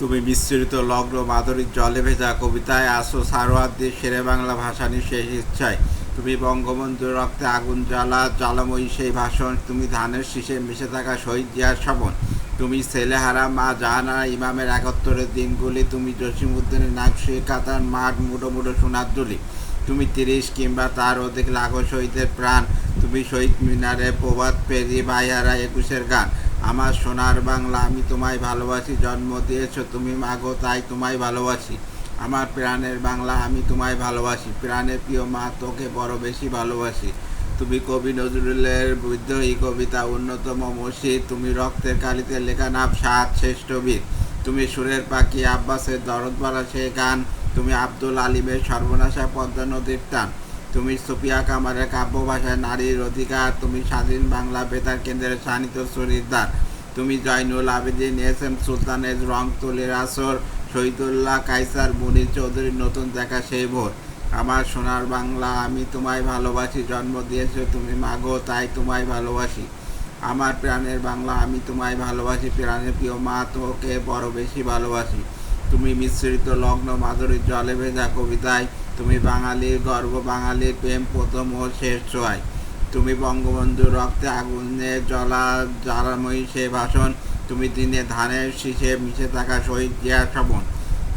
তুমি বিস্তৃত লগ্ন মাধুরীর জলে ভেজা কবিতায় আসো সারোয়ার্দীর শেরে বাংলা ভাসানির শেষ ইচ্ছায়। তুমি বঙ্গবন্ধুর রক্তে আগুন জ্বালাময়ী সেই ভাষণ। তুমি ধানের শীষে মিশে থাকা শহীদ জিয়ার স্বপন। তুমি ছেলেহারা মা জাহানারা ইমামের 71-এর দিনগুলি। তুমি জসিমউদ্দিনের নাকশি কাতার মাঠ মুঠো মুঠো সোনার দুলি। তুমি 30 কিংবা তার অধিক লাখো শহীদের প্রাণ। তুমি শহীদ মিনারে প্রভাত পেরি ভাইহারা 21-এর গান। আমার সোনার বাংলা আমি তোমায় ভালোবাসি, জন্ম দিয়েছো তুমি মাগো তাই তোমায় ভালোবাসি। আমার প্রাণের বাংলা আমি তোমায় ভালোবাসি, প্রাণের প্রিয় মা তোকে বড় বেশি ভালোবাসি। তুমি কবি নজরুলের বিদ্রোহী কবিতা অন্যতম মসজিদ। তুমি রক্তের কালিতে লেখা নাম সাত শ্রেষ্ঠ বীর। তুমি সুরের পাখি আব্বাসের দরদবালা সে গান। তুমি আব্দুল আলিমের সর্বনাশা পদ্মা নদীর টান। তুমি সুফিয়া কামারের কাব্য ভাষায় নারীর অধিকার। তুমি স্বাধীন বাংলা বেতার কেন্দ্রের সানিত চরিত্রার। তুমি জয়নুল আবেদিন এস.এম. সুলতানের রং তুলির আসর। শহীদুল্লাহ কায়সার মুনির চৌধুরীর নতুন দেখা সেই ভোর। আমার সোনার বাংলা আমি তোমায় ভালোবাসি, জন্ম দিয়েছো তুমি মাগো তাই তোমায় ভালোবাসি। আমার প্রাণের বাংলা আমি তোমায় ভালোবাসি, প্রাণের প্রিয় মা তোকে বড় বেশি ভালোবাসি। তুমি মিশ্রিত লগ্ন মাধুরীর জলে ভেজা কবিতায়। তুমি বাঙালির গর্ব, বাঙালির প্রেম প্রথম ও শেষ ছোঁয়ায়। তুমি বঙ্গবন্ধুর রক্তে আগুনে জ্বালাময়ী সে ভাষণ। তুমি দিনে ধানের শীষে মিশে থাকা শহীদ জিয়ার স্বপন।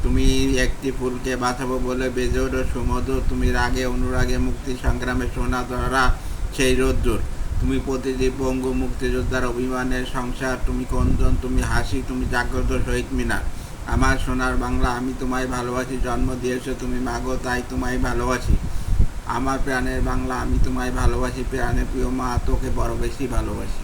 তুমি একটি ফুলকে বাঁচাবো বলে বেজে ওঠো সুমধুর। তুমি রাগে অনুরাগে মুক্তি সংগ্রামে সোনা ধরা সেই রোদ্দুর। তুমি প্রতিটি পঙ্গু মুক্তিযোদ্ধার অভিমানের সংসার। তুমি কন্দন, তুমি হাসি, তুমি জাগ্রত শহীদ মিনার। আমার সোনার বাংলা আমি তোমায় ভালোবাসি, জন্ম দিয়েছো তুমি মাগো তাই তোমায় ভালোবাসি। আমার প্রাণের বাংলা আমি তোমায় ভালোবাসি, প্রাণের প্রিয় মা তোকে বড় বেশি ভালোবাসি।